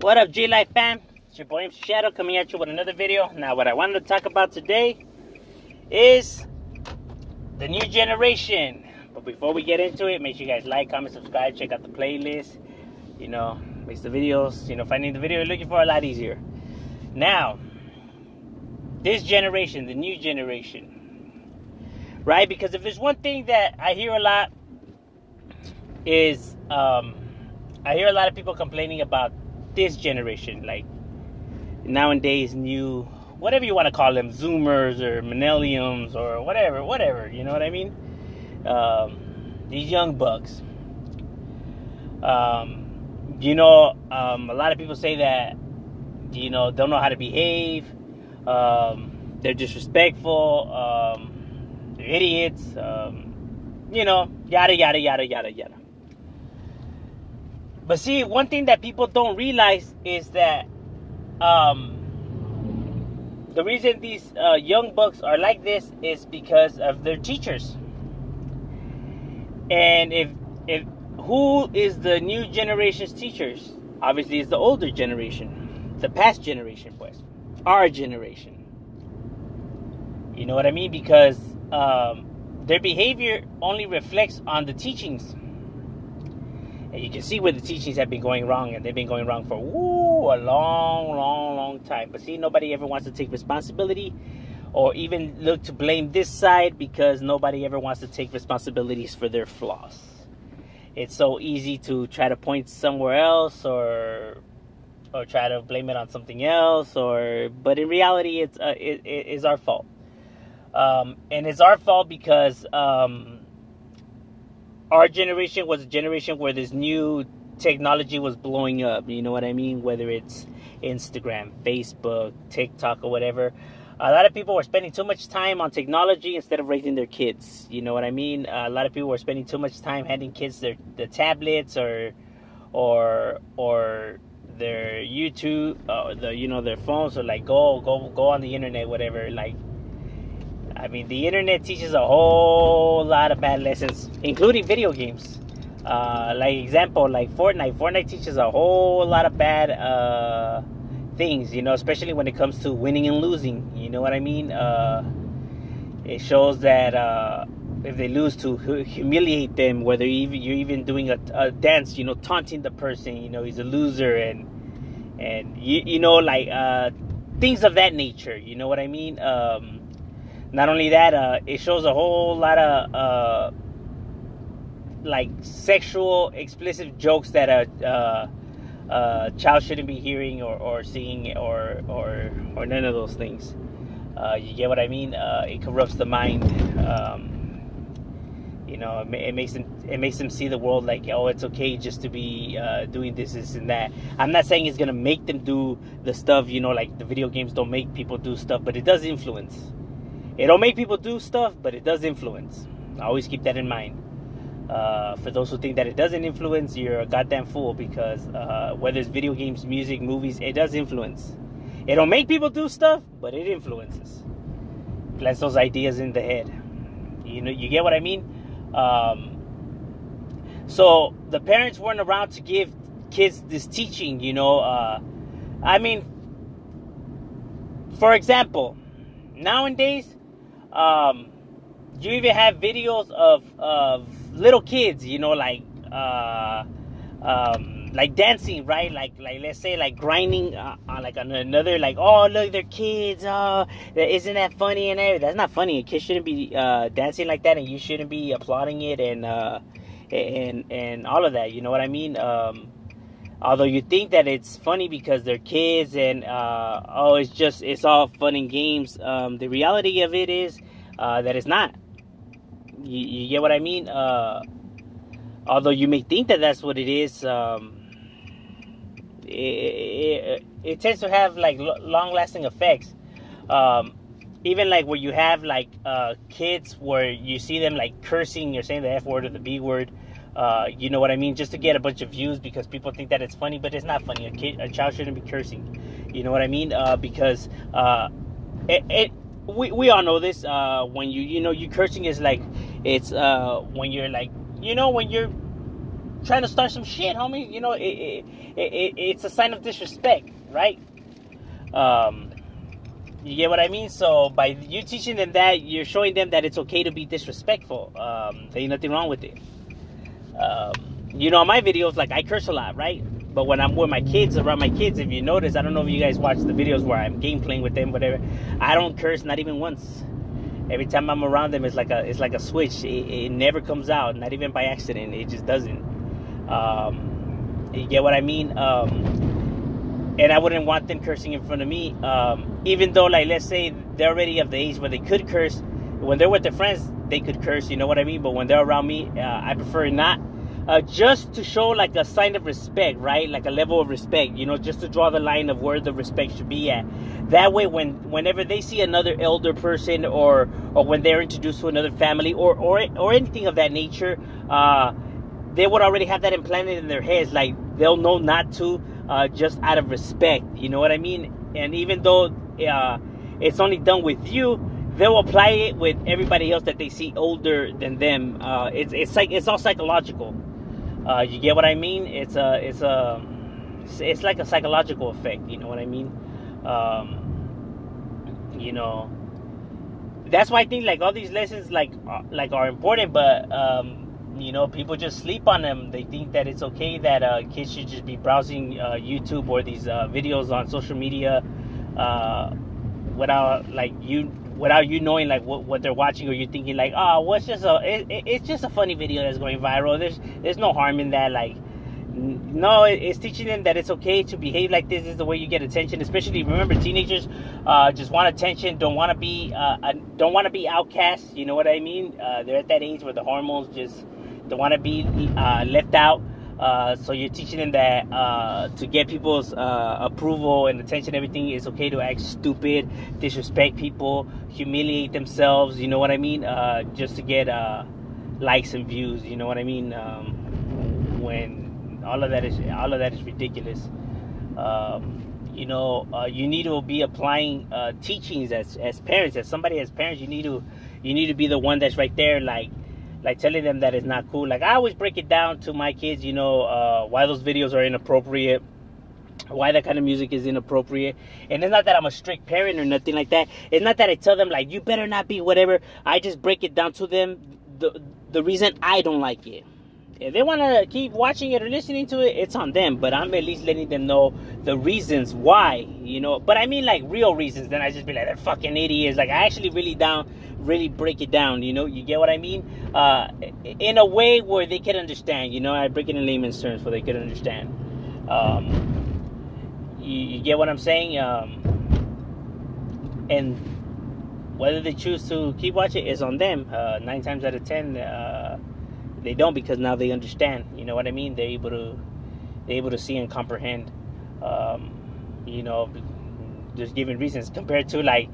What up, G-Life fam? It's your boy M Shadow coming at you with another video. Now, what I wanted to talk about today is the new generation. But before we get into it, make sure you guys like, comment, subscribe, check out the playlist. You know, makes the videos, finding the video you're looking for a lot easier. Now, this generation, the new generation, right? Because if there's one thing that I hear a lot is, I hear a lot of people complaining about this generation, like nowadays new, whatever you want to call them, Zoomers or Millenniums or whatever, you know what I mean? These young bucks. A lot of people say that, don't know how to behave, they're disrespectful, they're idiots, yada, yada, yada, yada, yada. But see, one thing that people don't realize is that the reason these young bucks are like this is because of their teachers. And if who is the new generation's teachers? Obviously, it's the older generation, the past generation, pues, our generation. You know what I mean? Because their behavior only reflects on the teachings. And you can see where the teachings have been going wrong, and they've been going wrong for a long time. But see, nobody ever wants to take responsibility or even look to blame this side, because nobody ever wants to take responsibilities for their flaws. It's so easy to try to point somewhere else or try to blame it on something else, but in reality, it is our fault. And it's our fault because our generation was a generation where this new technology was blowing up. You know what I mean? Whether it's Instagram, Facebook, TikTok, or whatever. A lot of people were spending too much time on technology instead of raising their kids. You know what I mean? A lot of people were spending too much time handing kids the tablets or their YouTube, their phones, or like go on the internet, whatever. The internet teaches a whole lot of bad lessons, including video games. Example, like Fortnite. Fortnite teaches a whole lot of bad things, especially when it comes to winning and losing. You know what I mean? It shows that if they lose, to humiliate them, whether you're even doing a dance, taunting the person, he's a loser, and things of that nature. You know what I mean? Not only that, it shows a whole lot of sexual explicit jokes that a child shouldn't be hearing or seeing or none of those things. You get what I mean? It corrupts the mind. It makes them see the world like, oh, it's okay just to be doing this and that. I'm not saying it's gonna make them do the stuff, like the video games don't make people do stuff, but it does influence. It don't make people do stuff, but it does influence. I always keep that in mind. For those who think that it doesn't influence, you're a goddamn fool, because whether it's video games, music, movies, it does influence. It don't make people do stuff, but it influences. Plants those ideas in the head. You get what I mean? So the parents weren't around to give kids this teaching, for example, nowadays, you even have videos of little kids, like dancing, right? Like let's say grinding on another, oh, look, they're kids, oh, isn't that funny and everything. That's not funny. A kid shouldn't be dancing like that, and you shouldn't be applauding it and all of that. You know what I mean? Although you think that it's funny because they're kids and it's all fun and games, the reality of it is that it's not. You get what I mean? Although you may think that that's what it is, it tends to have long-lasting effects. Even where you have kids where you see them cursing or saying the F word or the B word. You know what I mean? Just to get a bunch of views, because people think that it's funny, but it's not funny. A child shouldn't be cursing. You know what I mean? Because we all know this. When you cursing is when you're when you're trying to start some shit, homie. You know, it's a sign of disrespect, right? You get what I mean? So by you teaching them that, you're showing them that it's okay to be disrespectful. There's nothing wrong with it. You know, my videos, like, I curse a lot, right? But when I'm with my kids, around my kids, if you notice, I don't know if you guys watch the videos where I'm game playing with them, whatever. I don't curse, not even once. Every time I'm around them, it's like a switch. It never comes out, not even by accident. It just doesn't. You get what I mean? And I wouldn't want them cursing in front of me. Even though, like, let's say they're already of the age where they could curse. When they're with their friends, they could curse, you know what I mean? But when they're around me, I prefer not. Just to show, like, a sign of respect, right? Like a level of respect, you know, just to draw the line of where the respect should be at. That way, whenever they see another elder person, or when they're introduced to another family, or anything of that nature, they would already have that implanted in their heads. Like, they'll know not to, just out of respect, you know what I mean? And even though it's only done with you, they'll apply it with everybody else that they see older than them. It's all psychological. You get what I mean? It's like a psychological effect. You know what I mean? You know, that's why I think, like, all these lessons like are important, but you know, people just sleep on them. They think that it's okay that kids should just be browsing YouTube or these videos on social media without you knowing, like, what they're watching, or you're thinking, like, oh, it's just a funny video that's going viral. There's no harm in that. Like, no, it's teaching them that it's okay to behave like this. This is the way you get attention. Especially, remember, teenagers just want attention, don't want to be outcasts. You know what I mean? They're at that age where the hormones just don't want to be left out. So you're teaching them that to get people's approval and attention, everything, is okay to act stupid, disrespect people, humiliate themselves, you know what I mean? Just to get likes and views, you know what I mean? When all of that is ridiculous. You know, you need to be applying teachings as parents. As somebody, as parents, you need to be the one that's right there, like telling them that it's not cool. Like, I always break it down to my kids, you know, why those videos are inappropriate, why that kind of music is inappropriate. And it's not that I'm a strict parent or nothing like that. It's not that I tell them, like, you better not be whatever. I just break it down to them, the reason I don't like it. If they want to keep watching it or listening to it, it's on them. But I'm at least letting them know the reasons why, you know. But I mean, like, real reasons. Then I just be like, they're fucking idiots. Like, I actually really break it down, you know. You get what I mean? In a way where they can understand, you know. I break it in layman's terms so they can understand. You get what I'm saying? And whether they choose to keep watching is on them. 9 times out of 10, they don't, because now they understand. You know what I mean? They're able to see and comprehend. You know, just giving reasons compared to, like,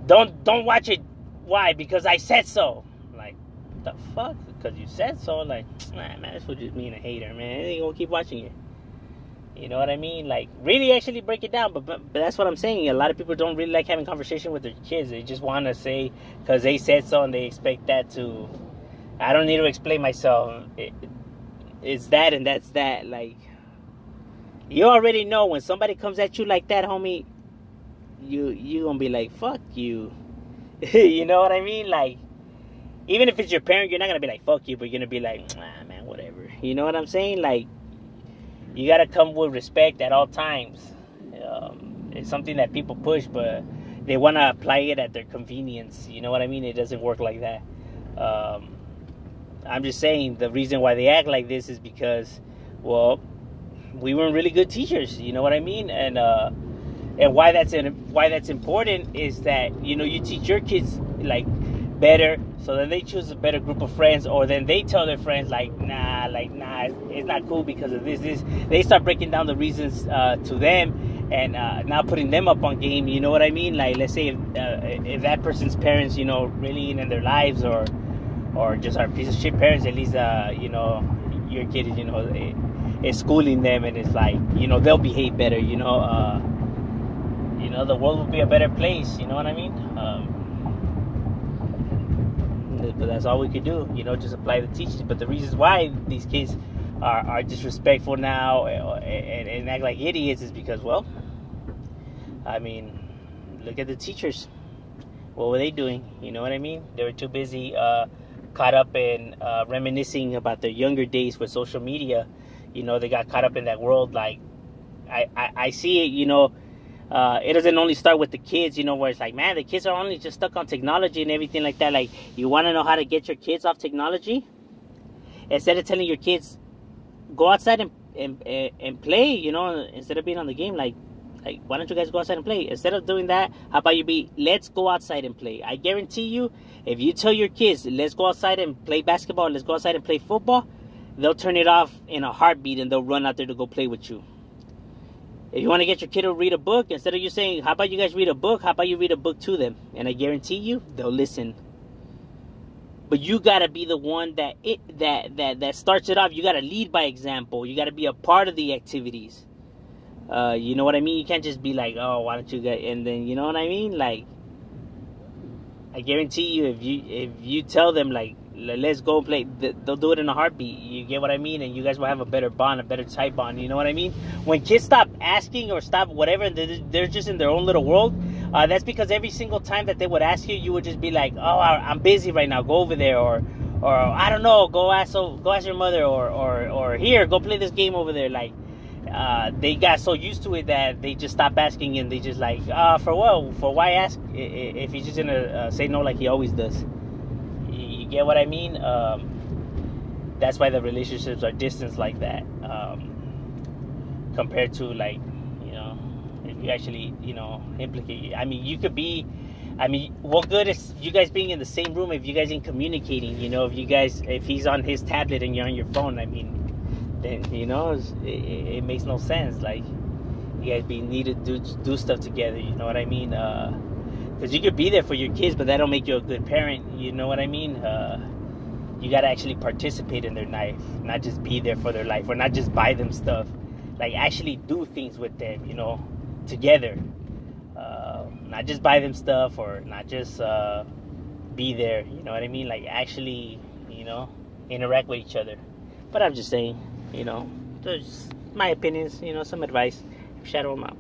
don't watch it. Why? Because I said so. Like, the fuck? Because you said so? Like, nah, man, this would just mean a hater, man. They ain't gonna keep watching it. You know what I mean? Like, really actually break it down. But that's what I'm saying. A lot of people don't really like having conversation with their kids. They just want to say, because they said so, and they expect that to... I don't need to explain myself. It's that and that's that. Like, you already know when somebody comes at you like that, homie, you gonna be like, fuck you. You know what I mean? Like, even if it's your parent, you're not gonna be like, fuck you, but you're gonna be like, nah, man, whatever. You know what I'm saying? Like, you gotta come with respect at all times. It's something that people push, but they want to apply it at their convenience. You know what I mean? It doesn't work like that. I'm just saying the reason why they act like this is because, well, we weren't really good teachers. You know what I mean? And why that's important is that, you know, you teach your kids, like, better, so then they choose a better group of friends, or then they tell their friends, like, nah, it's not cool because of this. They start breaking down the reasons to them, and now putting them up on game. You know what I mean? Like, let's say if that person's parents, you know, really in their lives, or just are piece of shit parents, at least you know, your kid is, you know, is schooling them, and it's like, you know, they'll behave better. You know, the world will be a better place. You know what I mean? But that's all we could do, you know, just apply the teachings. But the reasons why these kids are disrespectful now and act like idiots is because, well, I mean, look at the teachers. What were they doing? You know what I mean? They were too busy caught up in reminiscing about their younger days with social media. You know, they got caught up in that world. Like, I see it, you know, it doesn't only start with the kids, you know, where it's like, man, the kids are only just stuck on technology and everything like that. Like, you want to know how to get your kids off technology? Instead of telling your kids, go outside and play, you know, instead of being on the game, like, why don't you guys go outside and play? Instead of doing that, how about you be, let's go outside and play. I guarantee you, if you tell your kids, let's go outside and play basketball, let's go outside and play football, they'll turn it off in a heartbeat and they'll run out there to go play with you. If you want to get your kid to read a book, instead of you saying, how about you guys read a book, how about you read a book to them? And I guarantee you, they'll listen. But you got to be the one that starts it off. You got to lead by example. You got to be a part of the activities. You know what I mean? You can't just be like, oh, why don't you guys, and then, you know what I mean? Like, I guarantee you, if you tell them, like, let's go play, they'll do it in a heartbeat. You get what I mean? And you guys will have a better bond, a better tight bond. You know what I mean? When kids stop asking or stop whatever, they're just in their own little world. That's because every single time that they would ask you, you would just be like, oh, I'm busy right now, go over there, or I don't know, go ask your mother, or here, go play this game over there. Like, they got so used to it that they just stopped asking, and they just like, for what? For why ask if he's just gonna say no like he always does? You get what I mean? That's why the relationships are distanced like that, compared to, like, you know, if you actually, you know, implicate. I mean, you could be, I mean, what good is you guys being in the same room if you guys ain't communicating? You know, if he's on his tablet and you're on your phone, I mean, then, you know, it makes no sense. Like, you guys need to do stuff together. You know what I mean? Because you could be there for your kids, but that don't make you a good parent. You know what I mean? You got to actually participate in their life, not just be there for their life, or not just buy them stuff. Like, actually do things with them, you know, together. Not just buy them stuff, or not just be there. You know what I mean? Like, actually, you know, interact with each other. But I'm just saying, you know, just my opinions, you know, some advice. Shadow them out.